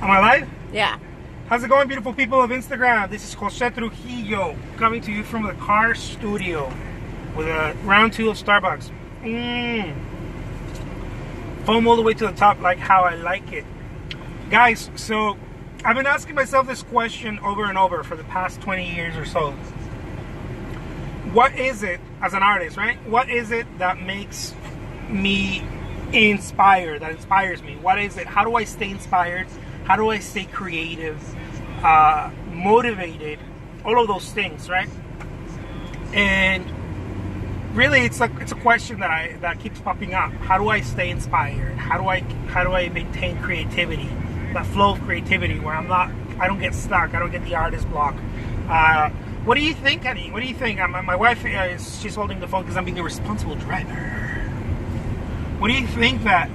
Am I live? Yeah. How's it going, beautiful people of Instagram? This is Jose Trujillo coming to you from the car studio with a round two of Starbucks. Foam all the way to the top, like how I like it. Guys, so I've been asking myself this question over and over for the past 20 years or so. What is it, as an artist, right? What is it that makes me inspired, that inspires me? What is it? How do I stay inspired? How do I stay creative, motivated, all of those things, right? And really, it's a question that keeps popping up. How do I stay inspired? How do I maintain creativity, that flow of creativity where I don't get stuck, I don't get the artist block. What do you think, honey? What do you think? My wife she's holding the phone because I'm being a responsible driver. What do you think that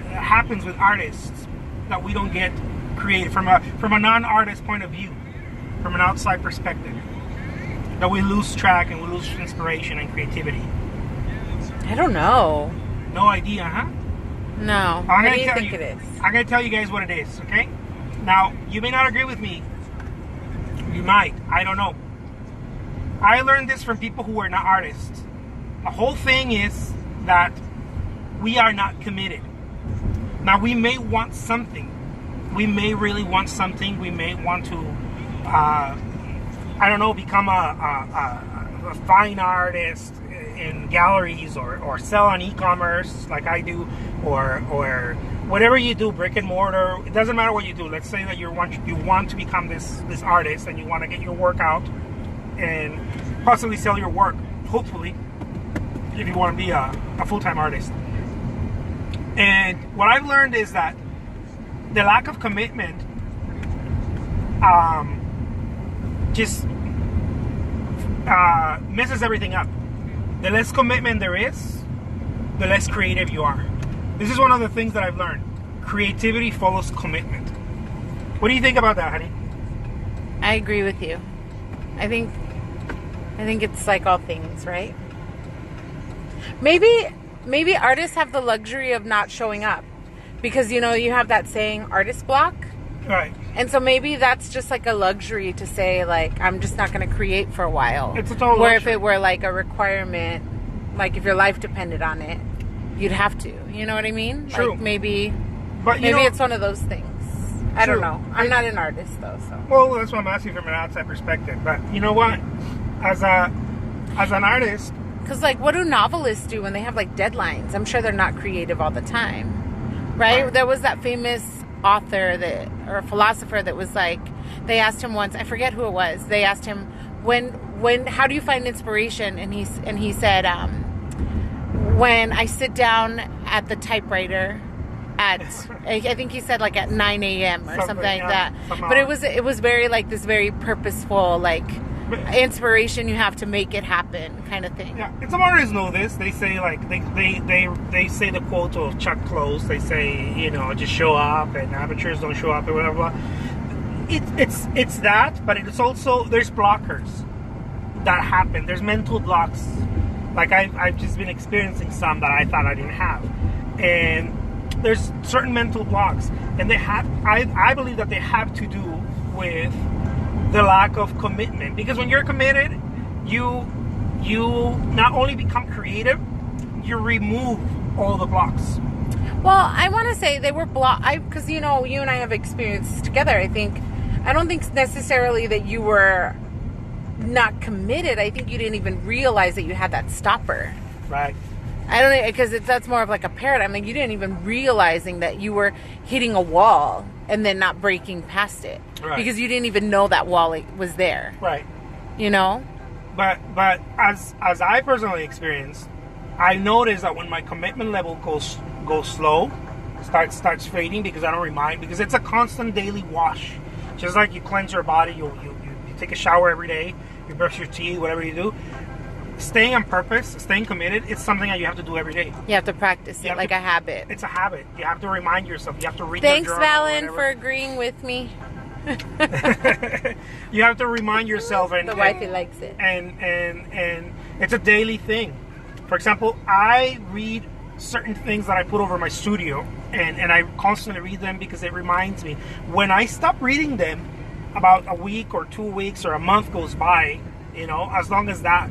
happens with artists that we don't get creative from a non-artist point of view, from an outside perspective, that we lose track and we lose inspiration and creativity? I don't know. No idea, huh? No. What do you think it is? I'm going to tell you guys what it is, okay? Now, you may not agree with me. You might. I don't know. I learned this from people who are not artists. The whole thing is that we are not committed. Now, we may want something. We may really want something. We may want to, become a fine artist in galleries or sell on e-commerce like I do, or whatever you do, brick and mortar. It doesn't matter what you do. Let's say that you want to become this artist and you want to get your work out and possibly sell your work, hopefully, if you want to be a full-time artist. And what I've learned is that the lack of commitment just messes everything up. The less commitment there is, the less creative you are. This is one of the things that I've learned. Creativity follows commitment. What do you think about that, honey? I agree with you. I think it's like all things, right? Maybe artists have the luxury of not showing up because, you have that saying, artist block. Right. And so maybe that's just like a luxury to say, like, I'm just not going to create for a while. It's a total Where luxury. if it were like a requirement, like if your life depended on it, you'd have to. You know what I mean? True. Like maybe But it's one of those things. I don't True. know. I'm not an artist though, so. Well, that's what I'm asking from an outside perspective. But you know what? As an artist, Because, like, what do novelists do when they have, like, deadlines? I'm sure they're not creative all the time, right? There was that famous author or philosopher that was, like, they asked him once, I forget who it was, they asked him, how do you find inspiration? And he said, when I sit down at the typewriter at, I think he said, like, at 9 a.m. or something like that. But it was very, like, this very purposeful, like, inspiration you have to make it happen kind of thing. Yeah, and some artists know this. They say, like, they say the quote of Chuck Close. They say, just show up and amateurs don't show up or whatever. Blah. It's that, but it's also, there's blockers that happen. There's mental blocks. Like I've just been experiencing some that I thought I didn't have, and there's certain mental blocks, and I believe that they have to do with the lack of commitment. Because when you're committed, you not only become creative, you remove all the blocks. Well, I want to say they were because you and I have experience together. I don't think necessarily that you were not committed. I think you didn't even realize that you had that stopper. Right. I don't know, because that's more of like a paradigm. Like, you didn't even realizing that you were hitting a wall and then not breaking past it. Right. Because you didn't even know that wall was there. Right. But as I personally experienced, I noticed that when my commitment level goes slow, starts fading, because I don't remind, because it's a constant daily wash. Just like you cleanse your body, you take a shower every day, you brush your teeth, whatever you do. Staying on purpose, staying committed, it's something that you have to do every day. You have to practice it like a habit. It's a habit. You have to remind yourself. You have to read Thanks, your journal. Valen, for agreeing with me. You have to remind yourself, and the wifey likes it. And it's a daily thing. For example, I read certain things that I put over my studio, and I constantly read them because it reminds me. When I stop reading them, about a week or 2 weeks or a month goes by, as long as that,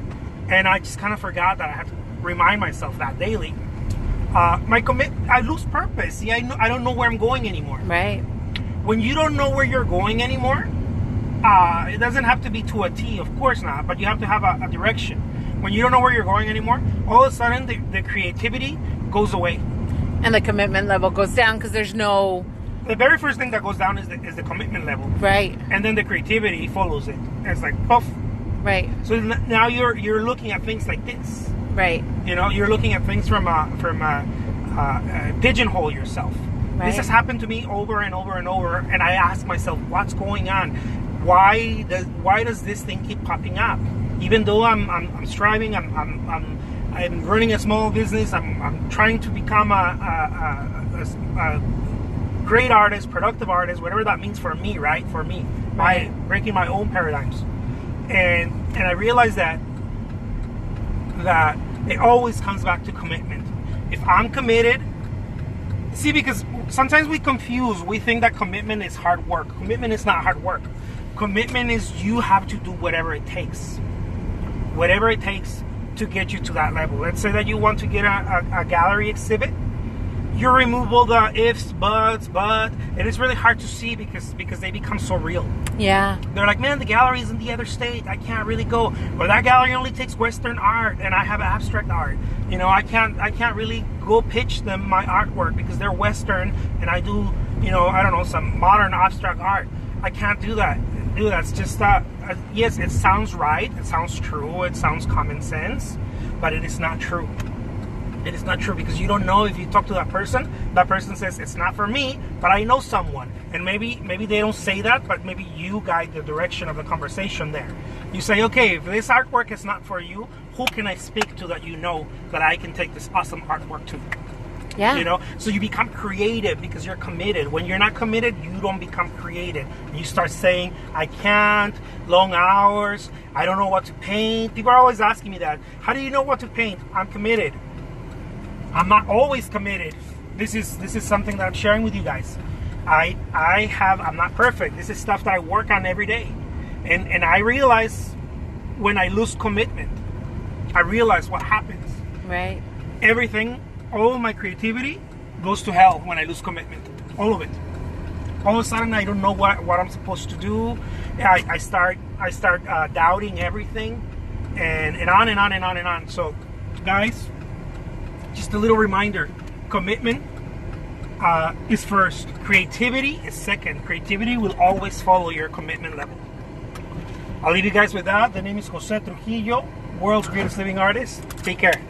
and I just kind of forgot that I have to remind myself that daily. I lose purpose. See, I don't know where I'm going anymore. Right. When you don't know where you're going anymore, it doesn't have to be to a T, of course not, but you have to have a direction. When you don't know where you're going anymore, all of a sudden the creativity goes away. And the commitment level goes down because there's no... The very first thing that goes down is the commitment level. Right. And then the creativity follows it. It's like, poof. Right. So now you're looking at things like this. Right. You're looking at things from pigeonhole yourself. Right. This has happened to me over and over and over, and I ask myself, what's going on? Why does this thing keep popping up? Even though I'm striving, I'm running a small business. I'm trying to become a great artist, productive artist, whatever that means for me, right? For me, by breaking my own paradigms, and I realize that it always comes back to commitment. If I'm committed, see, because sometimes we think that commitment is hard work. Commitment is not hard work. Commitment is you have to do whatever it takes to get you to that level. Let's say that you want to get a gallery exhibit. You remove all the ifs, buts, but it is really hard to see because they become so real. Yeah. They're like, man, the gallery is in the other state. I can't really go. Or that gallery only takes Western art, and I have abstract art. I can't really go pitch them my artwork because they're Western, and I do, I don't know, some modern abstract art. I can't do that. It's just yes, it sounds right. It sounds true. It sounds common sense, but it is not true. It is not true because you don't know. If you talk to that person says it's not for me, but I know someone, and maybe they don't say that, but maybe you guide the direction of the conversation there. You say, okay, if this artwork is not for you, who can I speak to that that I can take this awesome artwork to? Yeah. So you become creative because you're committed. When you're not committed, you don't become creative. You start saying, I can't, long hours, I don't know what to paint. People are always asking me that. How do you know what to paint? I'm committed. I'm not always committed. This is something that I'm sharing with you guys. I'm not perfect. This is stuff that I work on every day. And I realize when I lose commitment, I realize what happens. Right. Everything, all of my creativity goes to hell when I lose commitment. All of it. All of a sudden I don't know what I'm supposed to do. I start doubting everything and on and on and on and on. So guys, just a little reminder, commitment is first. Creativity is second. Creativity will always follow your commitment level. I'll leave you guys with that. The name is Jose Trujillo, world's greatest living artist. Take care.